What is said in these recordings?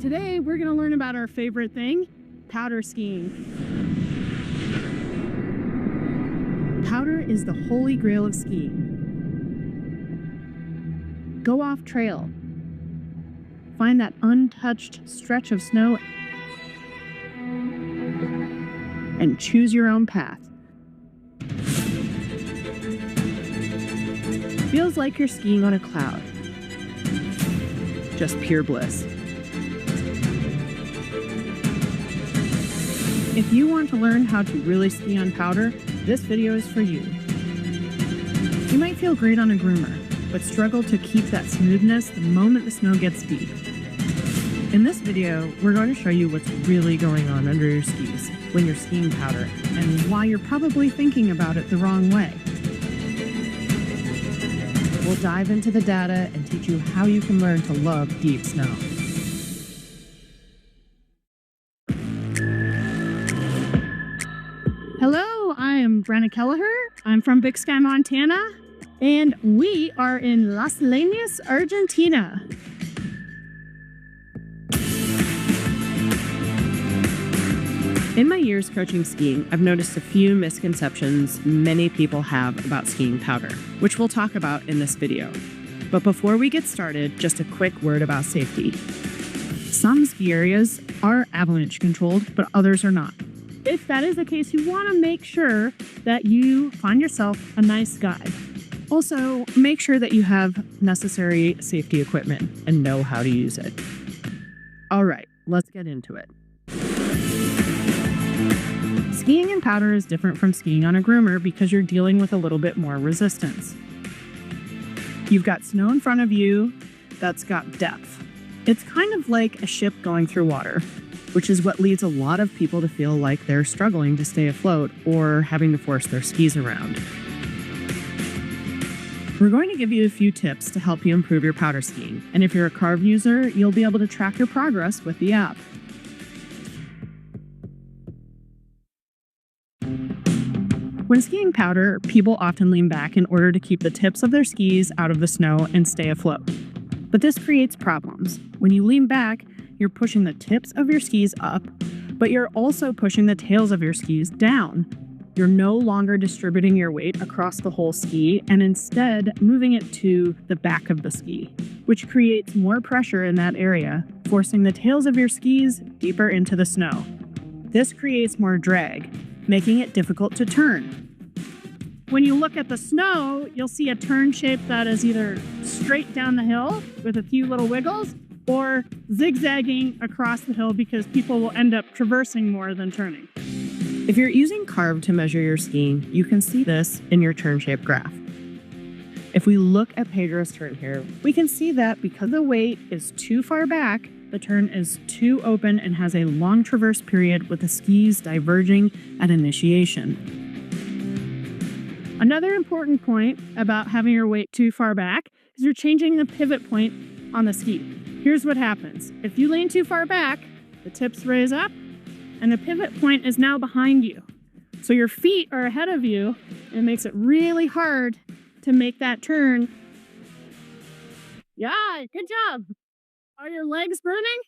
Today we're going to learn about our favorite thing, powder skiing. Powder is the holy grail of skiing. Go off trail. Find that untouched stretch of snow and choose your own path. Feels like you're skiing on a cloud. Just pure bliss. If you want to learn how to really ski on powder, this video is for you. You might feel great on a groomer, but struggle to keep that smoothness the moment the snow gets deep. In this video, we're going to show you what's really going on under your skis when you're skiing powder, and why you're probably thinking about it the wrong way. We'll dive into the data and teach you how you can learn to love deep snow. Hello, I am Brenna Kelleher. I'm from Big Sky, Montana, and we are in Las Leñas, Argentina. In my years coaching skiing, I've noticed a few misconceptions many people have about skiing powder, which we'll talk about in this video. But before we get started, just a quick word about safety. Some ski areas are avalanche controlled, but others are not. If that is the case, you want to make sure that you find yourself a nice guide. Also, make sure that you have necessary safety equipment and know how to use it. All right, let's get into it. Skiing in powder is different from skiing on a groomer because you're dealing with a little bit more resistance. You've got snow in front of you that's got depth. It's kind of like a ship going through water, which is what leads a lot of people to feel like they're struggling to stay afloat or having to force their skis around. We're going to give you a few tips to help you improve your powder skiing, and if you're a carve user, you'll be able to track your progress with the app. When skiing powder, people often lean back in order to keep the tips of their skis out of the snow and stay afloat. But this creates problems. When you lean back, you're pushing the tips of your skis up, but you're also pushing the tails of your skis down. You're no longer distributing your weight across the whole ski and instead moving it to the back of the ski, which creates more pressure in that area, forcing the tails of your skis deeper into the snow. This creates more drag, making it difficult to turn. When you look at the snow, you'll see a turn shape that is either straight down the hill with a few little wiggles or zigzagging across the hill because people will end up traversing more than turning. If you're using carve to measure your skiing, you can see this in your turn shape graph. If we look at Pedro's turn here, we can see that because the weight is too far back, the turn is too open and has a long traverse period with the skis diverging at initiation. Another important point about having your weight too far back is you're changing the pivot point on the ski. Here's what happens. If you lean too far back, the tips raise up and the pivot point is now behind you. So your feet are ahead of you and it makes it really hard to make that turn. Yeah, good job. Are your legs burning?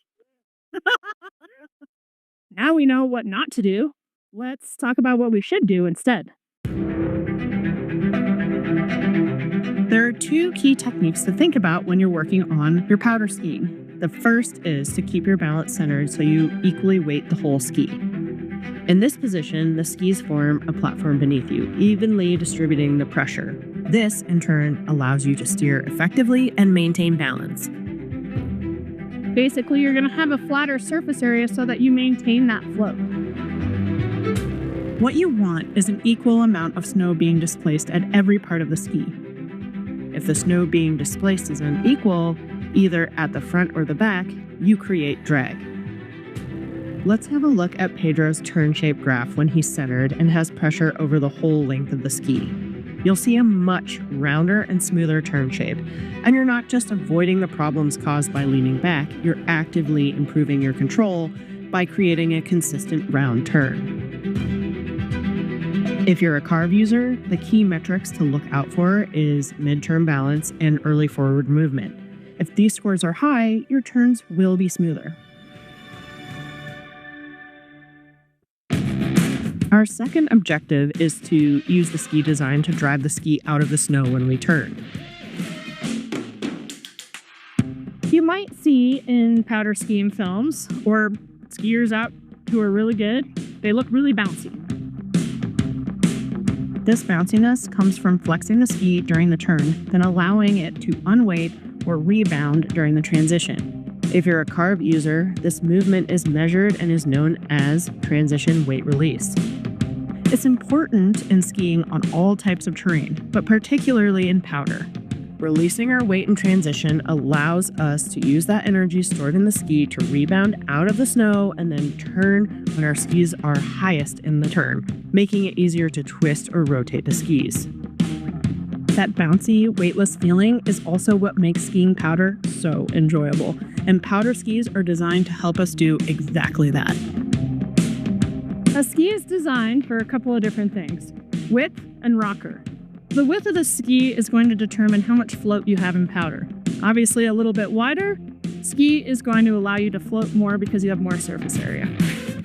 Now we know what not to do. Let's talk about what we should do instead. There are two key techniques to think about when you're working on your powder skiing. The first is to keep your balance centered so you equally weight the whole ski. In this position, the skis form a platform beneath you, evenly distributing the pressure. This, in turn, allows you to steer effectively and maintain balance. Basically, you're going to have a flatter surface area so that you maintain that float. What you want is an equal amount of snow being displaced at every part of the ski. If the snow being displaced is unequal, either at the front or the back, you create drag. Let's have a look at Pedro's turn shape graph when he's centered and has pressure over the whole length of the ski. You'll see a much rounder and smoother turn shape, and you're not just avoiding the problems caused by leaning back, you're actively improving your control by creating a consistent round turn. If you're a carve user, the key metrics to look out for is mid-turn balance and early forward movement. If these scores are high, your turns will be smoother. Our second objective is to use the ski design to drive the ski out of the snow when we turn. You might see in powder skiing films, or skiers out who are really good, they look really bouncy. This bounciness comes from flexing the ski during the turn, then allowing it to unweight or rebound during the transition. If you're a carve user, this movement is measured and is known as transition weight release. It's important in skiing on all types of terrain, but particularly in powder. Releasing our weight in transition allows us to use that energy stored in the ski to rebound out of the snow and then turn when our skis are highest in the turn, making it easier to twist or rotate the skis. That bouncy, weightless feeling is also what makes skiing powder so enjoyable, and powder skis are designed to help us do exactly that. A ski is designed for a couple of different things: width and rocker. The width of the ski is going to determine how much float you have in powder. Obviously, a little bit wider ski is going to allow you to float more because you have more surface area.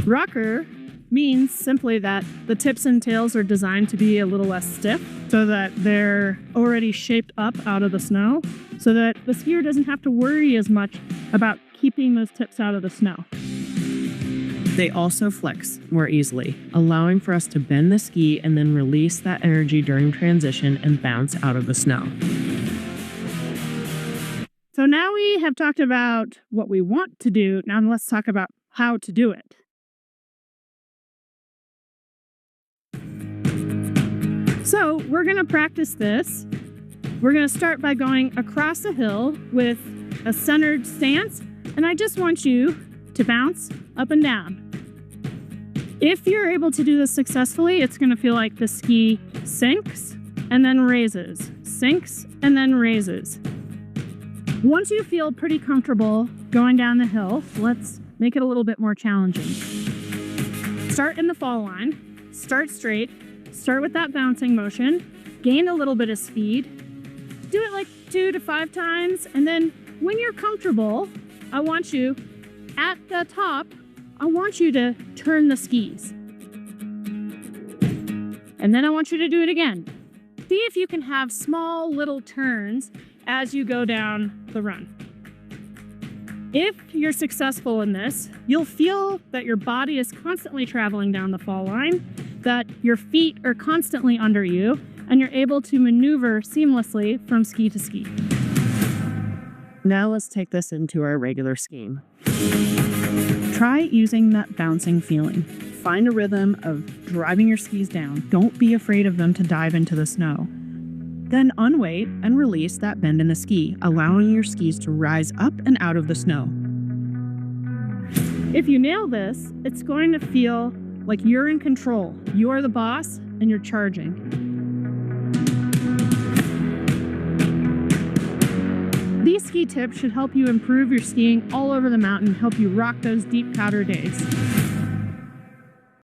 Rocker means simply that the tips and tails are designed to be a little less stiff so that they're already shaped up out of the snow so that the skier doesn't have to worry as much about keeping those tips out of the snow. They also flex more easily, allowing for us to bend the ski and then release that energy during transition and bounce out of the snow. So now we have talked about what we want to do. Now let's talk about how to do it. So we're going to practice this. We're going to start by going across a hill with a centered stance, and I just want you to bounce up and down. If you're able to do this successfully, it's going to feel like the ski sinks and then raises, sinks and then raises. Once you feel pretty comfortable going down the hill, let's make it a little bit more challenging. Start in the fall line, start straight, start with that bouncing motion, gain a little bit of speed, do it like 2 to 5 times, and then when you're comfortable, I want you at the top, I want you to turn the skis. And then I want you to do it again. See if you can have small little turns as you go down the run. If you're successful in this, you'll feel that your body is constantly traveling down the fall line, that your feet are constantly under you, and you're able to maneuver seamlessly from ski to ski. Now let's take this into our regular skiing. Try using that bouncing feeling. Find a rhythm of driving your skis down. Don't be afraid of them to dive into the snow. Then unweight and release that bend in the ski, allowing your skis to rise up and out of the snow. If you nail this, it's going to feel like you're in control. You're the boss and you're charging. These ski tips should help you improve your skiing all over the mountain, help you rock those deep powder days.